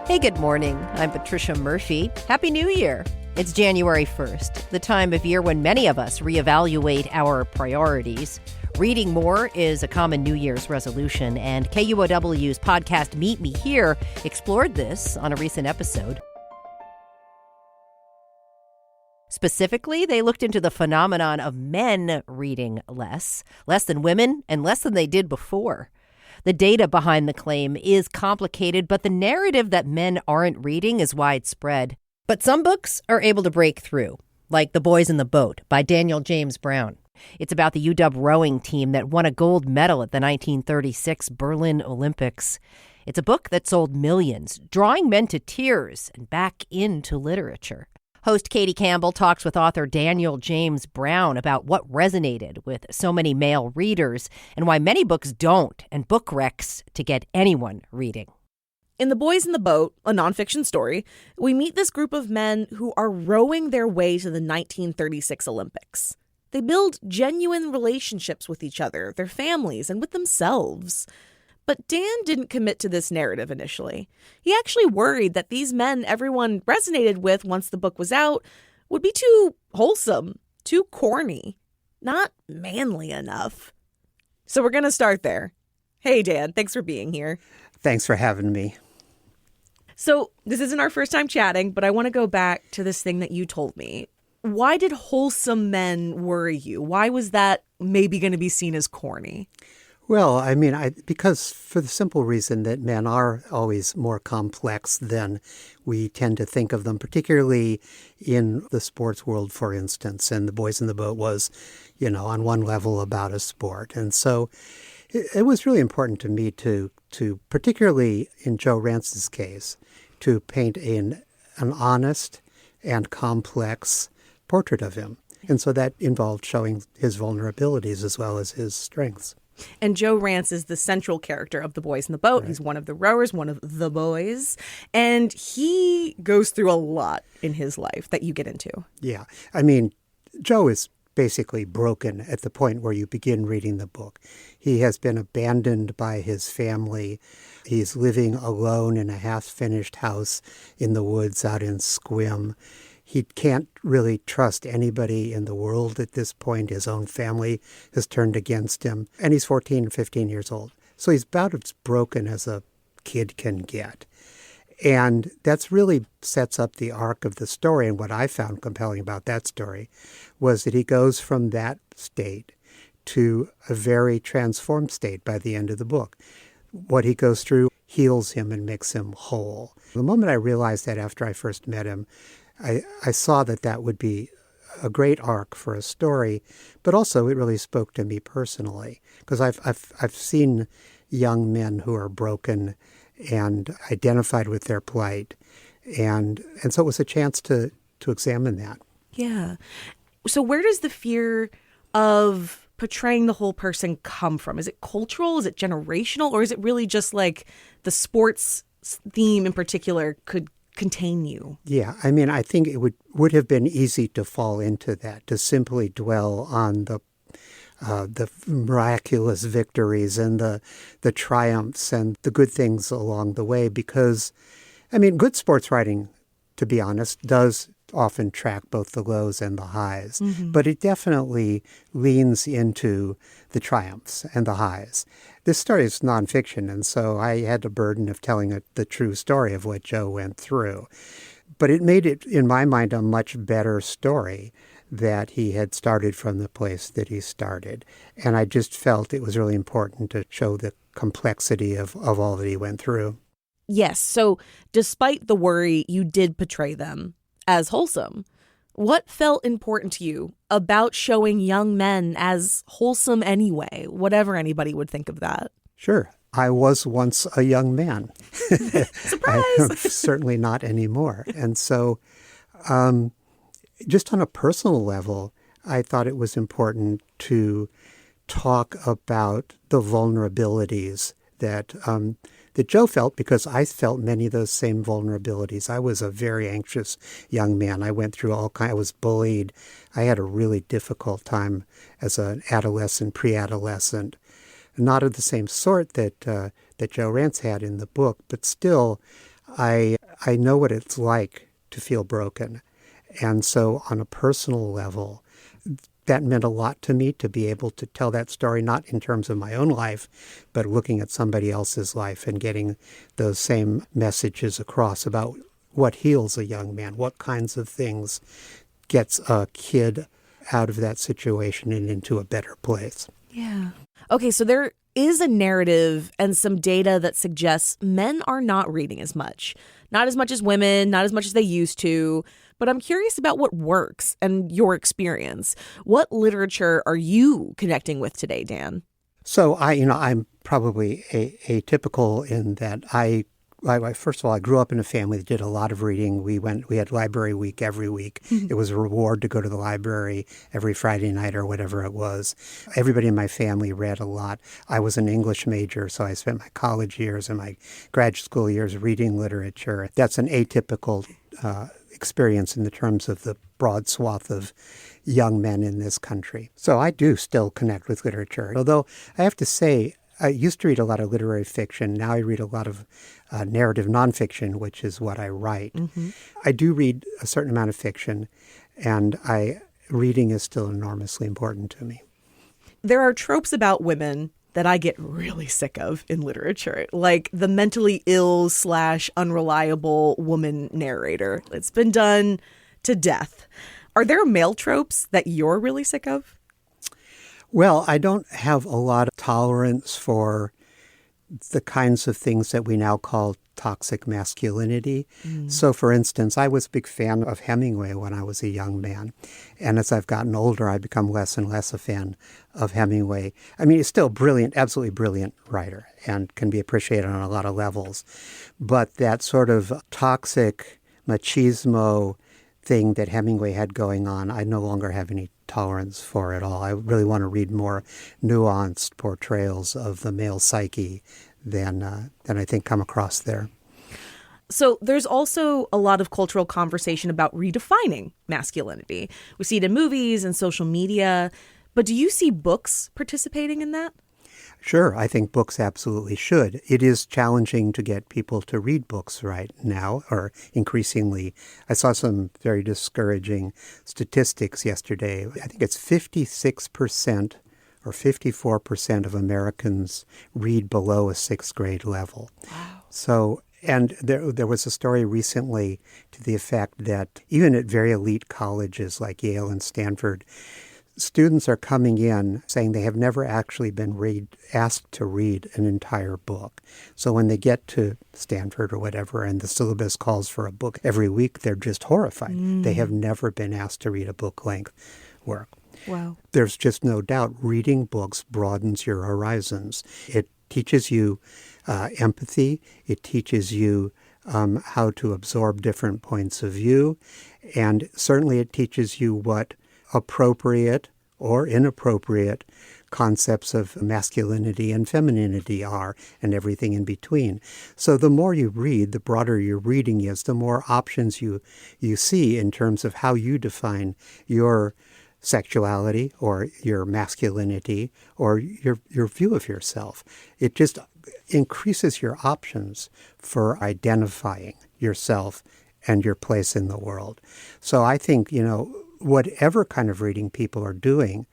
Hey, good morning. I'm Patricia Murphy. Happy New Year. It's January 1st, the time of year when many of us reevaluate our priorities. Reading more is a common New Year's resolution, and KUOW's podcast Meet Me Here explored this on a recent episode. Specifically, they looked into the phenomenon of men reading less than women, and less than they did before. The data behind the claim is complicated, but the narrative that men aren't reading is widespread. But some books are able to break through, like The Boys in the Boat by Daniel James Brown. It's about the UW rowing team that won a gold medal at the 1936 Berlin Olympics. It's a book that sold millions, drawing men to tears and back into literature. Host Katie Campbell talks with author Daniel James Brown about what resonated with so many male readers and why many books don't, and book recs to get anyone reading. In The Boys in the Boat, a nonfiction story, we meet this group of men who are rowing their way to the 1936 Olympics. They build genuine relationships with each other, their families, and with themselves. But Dan didn't commit to this narrative initially. He actually worried that these men everyone resonated with once the book was out would be too wholesome, too corny, not manly enough. So we're going to start there. Hey, Dan, thanks for being here. Thanks for having me. So this isn't our first time chatting, but I want to go back to this thing that you told me. Why did wholesome men worry you? Why was that maybe going to be seen as corny? Well, I mean, because for the simple reason that men are always more complex than we tend to think of them, particularly in the sports world, for instance. And The Boys in the Boat was, on one level about a sport. And so it was really important to me to particularly in Joe Rance's case, to paint an honest and complex portrait of him. And so that involved showing his vulnerabilities as well as his strengths. And Joe Rance is the central character of The Boys in the Boat. Right. He's one of the rowers, one of the boys. And he goes through a lot in his life that you get into. Yeah. I mean, Joe is basically broken at the point where you begin reading the book. He has been abandoned by his family. He's living alone in a half-finished house in the woods out in Squim. He can't really trust anybody in the world at this point. His own family has turned against him. And he's 14, 15 years old. So he's about as broken as a kid can get. And that's really sets up the arc of the story. And what I found compelling about that story was that he goes from that state to a very transformed state by the end of the book. What he goes through heals him and makes him whole. The moment I realized that after I first met him, I saw that would be a great arc for a story, but also it really spoke to me personally because I've seen young men who are broken and identified with their plight, and so it was a chance to examine that. Yeah. So where does the fear of portraying the whole person come from? Is it cultural? Is it generational? Or is it really just like the sports theme in particular could contain you? Yeah, I mean, I think it would have been easy to fall into that, to simply dwell on the miraculous victories and the triumphs and the good things along the way, because, I mean, good sports writing, to be honest, does often track both the lows and the highs, but it definitely leans into the triumphs and the highs. This story is nonfiction, and so I had the burden of telling the true story of what Joe went through. But it made it, in my mind, a much better story that he had started from the place that he started. And I just felt it was really important to show the complexity of all that he went through. Yes, so despite the worry, you did portray them as wholesome. What felt important to you about showing young men as wholesome anyway, whatever anybody would think of that? Sure. I was once a young man. Surprise! I am certainly not anymore. And so just on a personal level, I thought it was important to talk about the vulnerabilities that Joe felt, because I felt many of those same vulnerabilities. I was a very anxious young man. I went through I was bullied. I had a really difficult time as an adolescent, pre-adolescent. Not of the same sort that that Joe Rance had in the book, but still, I know what it's like to feel broken. And so on a personal level, that meant a lot to me to be able to tell that story, not in terms of my own life, but looking at somebody else's life and getting those same messages across about what heals a young man, what kinds of things gets a kid out of that situation and into a better place. Yeah. Okay, so there is a narrative and some data that suggests men are not reading as much. Not as much as women, not as much as they used to. But I'm curious about what works and your experience. What literature are you connecting with today, Dan? So I'm probably atypical in that I first of all, I grew up in a family that did a lot of reading. We had library week every week. It was a reward to go to the library every Friday night or whatever it was. Everybody in my family read a lot. I was an English major, so I spent my college years and my graduate school years reading literature. That's an atypical experience in the terms of the broad swath of young men in this country. So I do still connect with literature, although I have to say, I used to read a lot of literary fiction. Now I read a lot of narrative nonfiction, which is what I write. Mm-hmm. I do read a certain amount of fiction, and reading is still enormously important to me. There are tropes about women that I get really sick of in literature, like the mentally ill / unreliable woman narrator. It's been done to death. Are there male tropes that you're really sick of? Well, I don't have a lot of tolerance for the kinds of things that we now call toxic masculinity. So, for instance, I was a big fan of Hemingway when I was a young man. And as I've gotten older, I've become less and less a fan of Hemingway. I mean, he's still brilliant, absolutely brilliant writer and can be appreciated on a lot of levels. But that sort of toxic machismo thing that Hemingway had going on, I no longer have any tolerance for at all. I really want to read more nuanced portrayals of the male psyche than I think come across there. So there's also a lot of cultural conversation about redefining masculinity. We see it in movies and social media. But do you see books participating in that? Sure, I think books absolutely should. It is challenging to get people to read books right now, or increasingly. I saw some very discouraging statistics yesterday. I think it's 56% or 54% of Americans read below a sixth grade level. Wow. So, and there was a story recently to the effect that even at very elite colleges like Yale and Stanford, students are coming in saying they have never actually been asked to read an entire book. So when they get to Stanford or whatever and the syllabus calls for a book every week, they're just horrified. They have never been asked to read a book-length work. Wow. There's just no doubt reading books broadens your horizons. It teaches you empathy. It teaches you how to absorb different points of view. And certainly it teaches you what appropriate or inappropriate concepts of masculinity and femininity are, and everything in between. So the more you read, the broader your reading is, the more options you see in terms of how you define your sexuality or your masculinity or your view of yourself. It just increases your options for identifying yourself and your place in the world. So I think, whatever kind of reading people are doing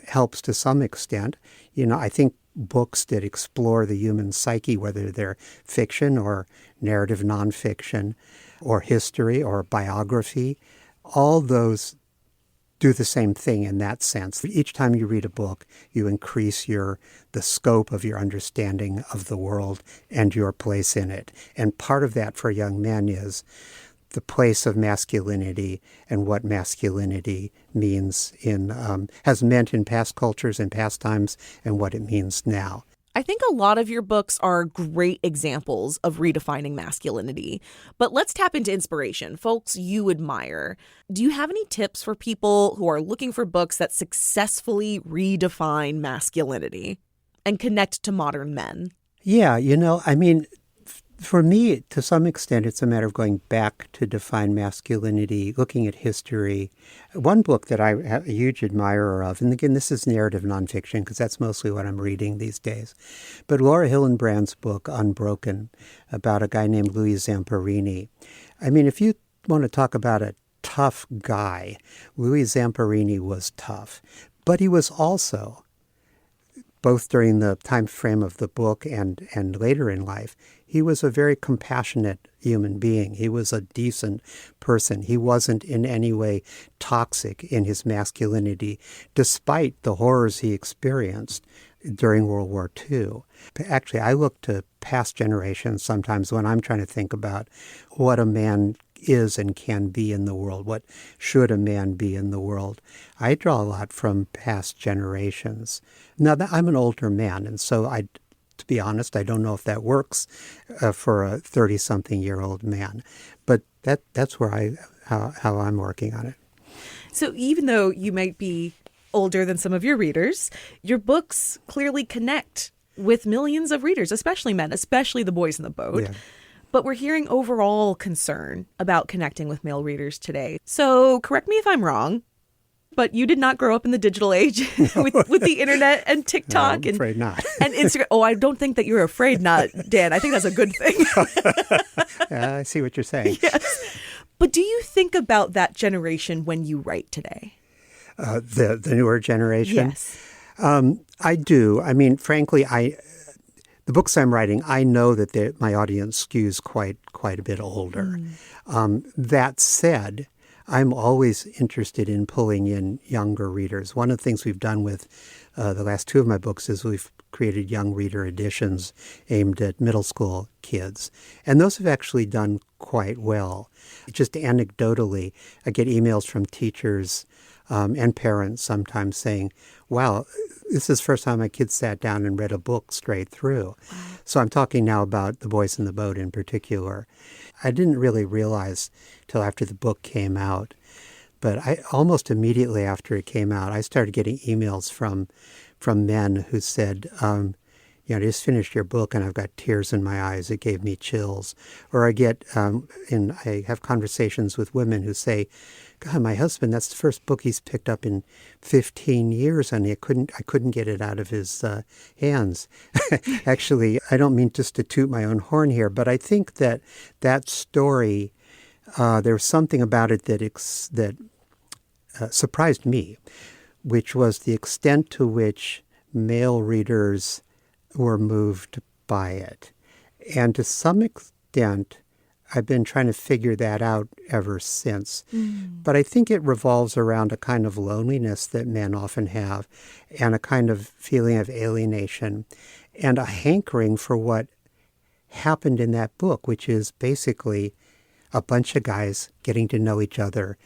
helps to some extent. I think books that explore the human psyche, whether they're fiction or narrative nonfiction or history or biography, all those do the same thing in that sense. Each time you read a book, you increase the scope of your understanding of the world and your place in it. And part of that for young men is the place of masculinity and what masculinity means has meant in past cultures and past times and what it means now. I think a lot of your books are great examples of redefining masculinity. But let's tap into inspiration, folks you admire. Do you have any tips for people who are looking for books that successfully redefine masculinity and connect to modern men? Yeah, For me, to some extent, it's a matter of going back to define masculinity, looking at history. One book that I'm a huge admirer of, and again, this is narrative nonfiction because that's mostly what I'm reading these days, but Laura Hillenbrand's book, Unbroken, about a guy named Louis Zamperini. I mean, if you want to talk about a tough guy, Louis Zamperini was tough, but he was also, both during the time frame of the book and later in life, he was a very compassionate human being. He was a decent person. He wasn't in any way toxic in his masculinity, despite the horrors he experienced during World War II. Actually, I look to past generations sometimes when I'm trying to think about what a man is and can be in the world. What should a man be in the world? I draw a lot from past generations. Now, I'm an older man, and so to be honest, I don't know if that works for a 30-something-year-old man. But that's where how I'm working on it. So even though you might be older than some of your readers, your books clearly connect with millions of readers, especially men, especially the boys in the boat. Yeah. But we're hearing overall concern about connecting with male readers today. So correct me if I'm wrong, but you did not grow up in the digital age with the internet and TikTok. No, I'm afraid not. And Instagram. Oh, I don't think that you're afraid not, Dan. I think that's a good thing. I see what you're saying. Yes. But do you think about that generation when you write today? The newer generation? Yes. I do. I mean, frankly, the books I'm writing, I know that my audience skews quite a bit older. That said, I'm always interested in pulling in younger readers. One of the things we've done with the last two of my books is we've created young reader editions aimed at middle school kids. And those have actually done quite well. Just anecdotally, I get emails from teachers and parents sometimes saying, wow, this is the first time my kids sat down and read a book straight through. Wow. So I'm talking now about The Boys in the Boat in particular. I didn't really realize till after the book came out, but almost immediately after it came out, I started getting emails from men who said, I just finished your book and I've got tears in my eyes. It gave me chills. Or I get, I have conversations with women who say, God, my husband, that's the first book he's picked up in 15 years and I couldn't get it out of his hands. Actually, I don't mean just to toot my own horn here, but I think that story, there was something about it that surprised me, which was the extent to which male readers were moved by it. And to some extent, I've been trying to figure that out ever since. But I think it revolves around a kind of loneliness that men often have and a kind of feeling of alienation and a hankering for what happened in that book, which is basically a bunch of guys getting to know each other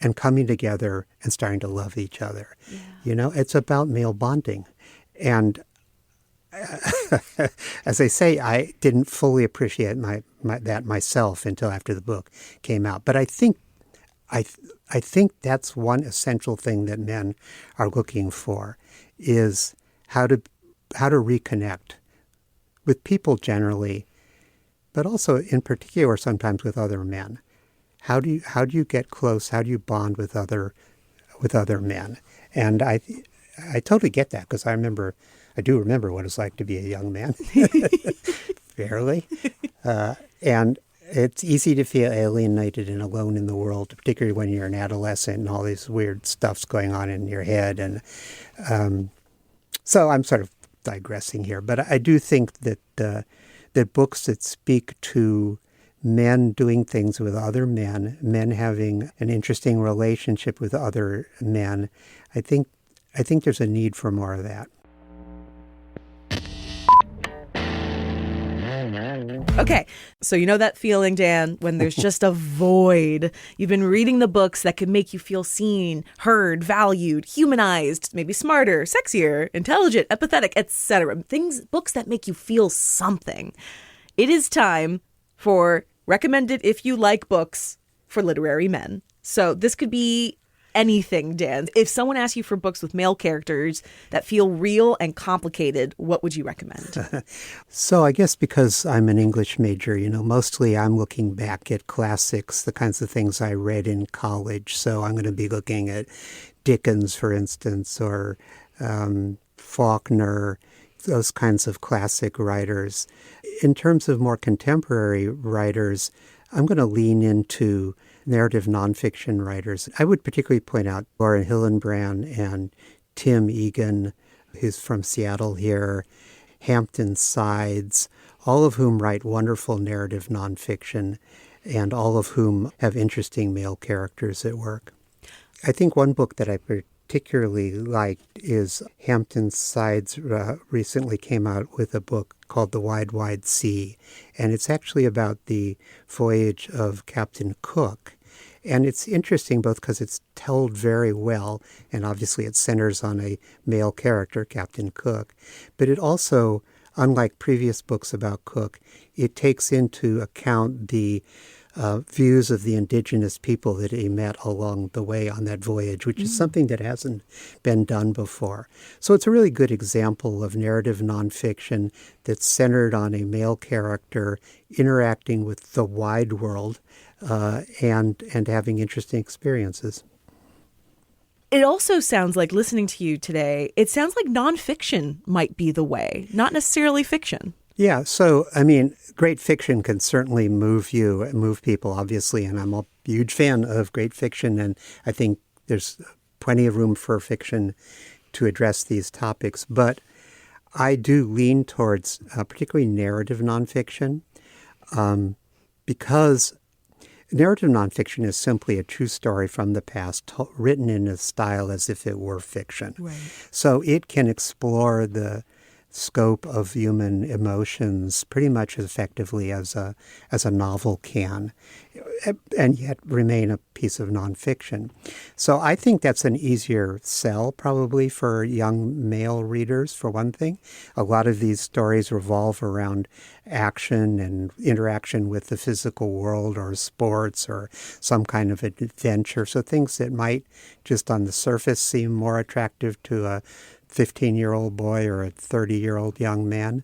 and coming together and starting to love each other. Yeah. It's about male bonding. And as I say, I didn't fully appreciate that myself until after the book came out. But I think that's one essential thing that men are looking for is how to reconnect with people generally, but also in particular sometimes with other men. How do you get close? How do you bond with other men? And I totally get that because I do remember what it's like to be a young man, fairly. And it's easy to feel alienated and alone in the world, particularly when you're an adolescent and all these weird stuff's going on in your head. And so I'm sort of digressing here. But I do think that books that speak to men doing things with other men having an interesting relationship with other men, I think there's a need for more of that. Okay, so you know that feeling, Dan, when there's just a void. You've been reading the books that could make you feel seen, heard, valued, humanized, maybe smarter, sexier, intelligent, empathetic, etc. Books that make you feel something. It is time for recommended if you like books for literary men. So this could be anything, Dan. If someone asks you for books with male characters that feel real and complicated, what would you recommend? So I guess because I'm an English major, mostly I'm looking back at classics, the kinds of things I read in college. So I'm going to be looking at Dickens, for instance, or Faulkner, those kinds of classic writers. In terms of more contemporary writers, I'm going to lean into narrative nonfiction writers. I would particularly point out Laura Hillenbrand and Tim Egan, who's from Seattle here, Hampton Sides, all of whom write wonderful narrative nonfiction and all of whom have interesting male characters at work. I think one book that I particularly liked is Hampton Sides recently came out with a book called The Wide, Wide Sea, and it's actually about the voyage of Captain Cook. And it's interesting both because it's told very well, and obviously it centers on a male character, Captain Cook, but it also, unlike previous books about Cook, it takes into account the views of the indigenous people that he met along the way on that voyage, which is something that hasn't been done before. So it's a really good example of narrative nonfiction that's centered on a male character interacting with the wide world and having interesting experiences. It also sounds like, listening to you today, it sounds like nonfiction might be the way, not necessarily fiction. Yeah, so, great fiction can certainly move people, obviously, and I'm a huge fan of great fiction, and I think there's plenty of room for fiction to address these topics. But I do lean towards particularly narrative nonfiction because narrative nonfiction is simply a true story from the past, written in a style as if it were fiction. Right. So it can explore the scope of human emotions pretty much as effectively as a novel can, and yet remain a piece of nonfiction. So I think that's an easier sell probably for young male readers, for one thing. A lot of these stories revolve around action and interaction with the physical world or sports or some kind of adventure. So things that might just on the surface seem more attractive to a 15-year-old boy or a 30-year-old young man,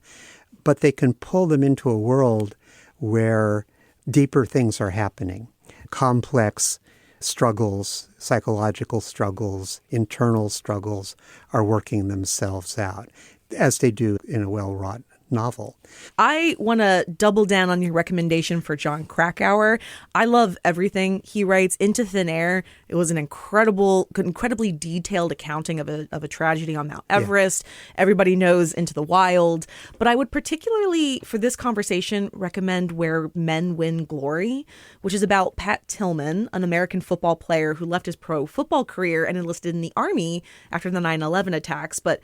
but they can pull them into a world where deeper things are happening. Complex struggles, psychological struggles, internal struggles are working themselves out, as they do in a well-wrought novel. I want to double down on your recommendation for Jon Krakauer. I love everything he writes. Into Thin Air, it was an incredibly detailed accounting of a tragedy on Mount Everest. Yeah. Everybody knows Into the Wild. But I would particularly, for this conversation, recommend Where Men Win Glory, which is about Pat Tillman, an American football player who left his pro football career and enlisted in the Army after the 9/11 attacks. But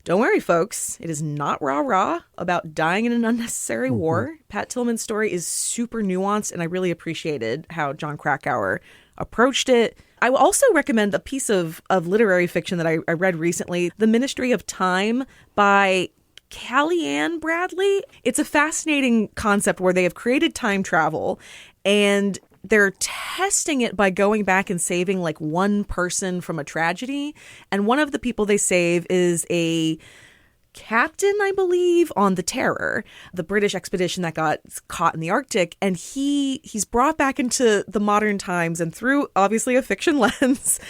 don't worry, folks. It is not rah-rah about dying in an unnecessary war. Pat Tillman's story is super nuanced, and I really appreciated how Jon Krakauer approached it. I will also recommend a piece of literary fiction that I read recently, The Ministry of Time by Kaliane Bradley. It's a fascinating concept where they have created time travel, and they're testing it by going back and saving like one person from a tragedy. And one of the people they save is a captain, I believe, on the Terror, the British expedition that got caught in the Arctic. And he's brought back into the modern times, and through obviously a fiction lens,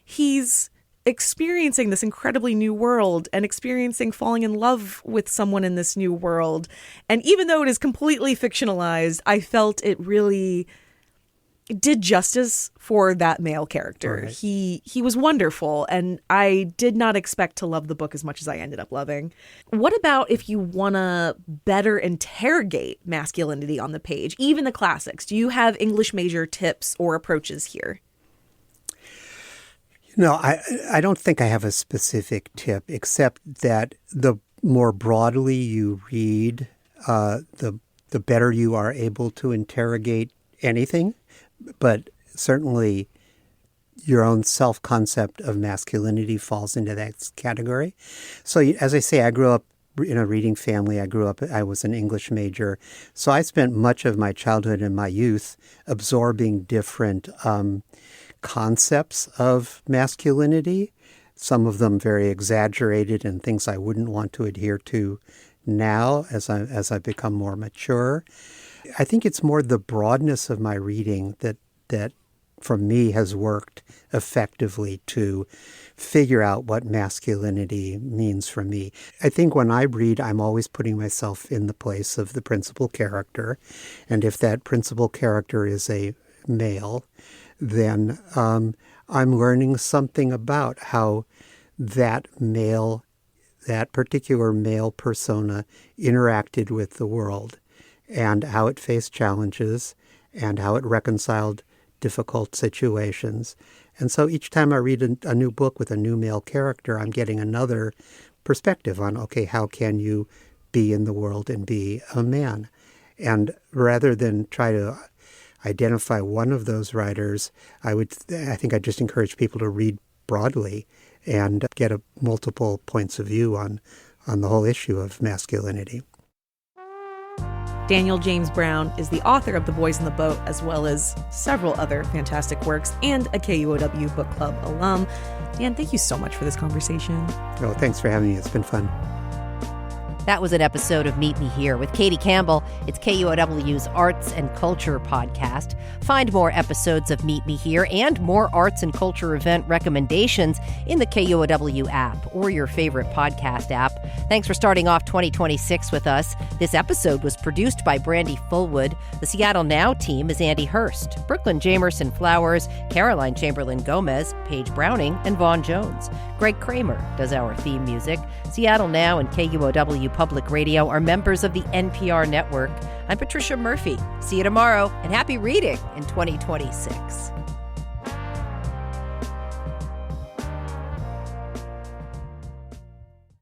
he's experiencing this incredibly new world and experiencing falling in love with someone in this new world. And even though it is completely fictionalized, I felt it really did justice for that male character. Right. He was wonderful, and I did not expect to love the book as much as I ended up loving. What about if you want to better interrogate masculinity on the page, even the classics? Do you have English major tips or approaches here? I don't think I have a specific tip, except that the more broadly you read, the better you are able to interrogate anything. But certainly your own self-concept of masculinity falls into that category. So as I say, I grew up in a reading family. I was an English major. So I spent much of my childhood and my youth absorbing different concepts of masculinity, some of them very exaggerated and things I wouldn't want to adhere to now as I become more mature. I think it's more the broadness of my reading that for me has worked effectively to figure out what masculinity means for me. I think when I read, I'm always putting myself in the place of the principal character. And if that principal character is a male, then I'm learning something about how that particular male persona interacted with the world and how it faced challenges and how it reconciled difficult situations. And so each time I read a new book with a new male character, I'm getting another perspective on, okay, how can you be in the world and be a man? And rather than try to identify one of those writers, I think I just encourage people to read broadly and get multiple points of view on the whole issue of masculinity. Daniel James Brown is the author of The Boys in the Boat, as well as several other fantastic works, and a KUOW Book Club alum. Dan, thank you so much for this conversation. Oh, thanks for having me. It's been fun. That was an episode of Meet Me Here with Katie Campbell. It's KUOW's Arts and Culture podcast. Find more episodes of Meet Me Here and more arts and culture event recommendations in the KUOW app or your favorite podcast app. Thanks for starting off 2026 with us. This episode was produced by Brandy Fullwood. The Seattle Now team is Andy Hurst, Brooklyn Jamerson Flowers, Caroline Chamberlain Gomez, Paige Browning, and Vaughn Jones. Greg Kramer does our theme music. Seattle Now and KUOW Public Radio are members of the NPR network. I'm Patricia Murphy. See you tomorrow, and happy reading in 2026.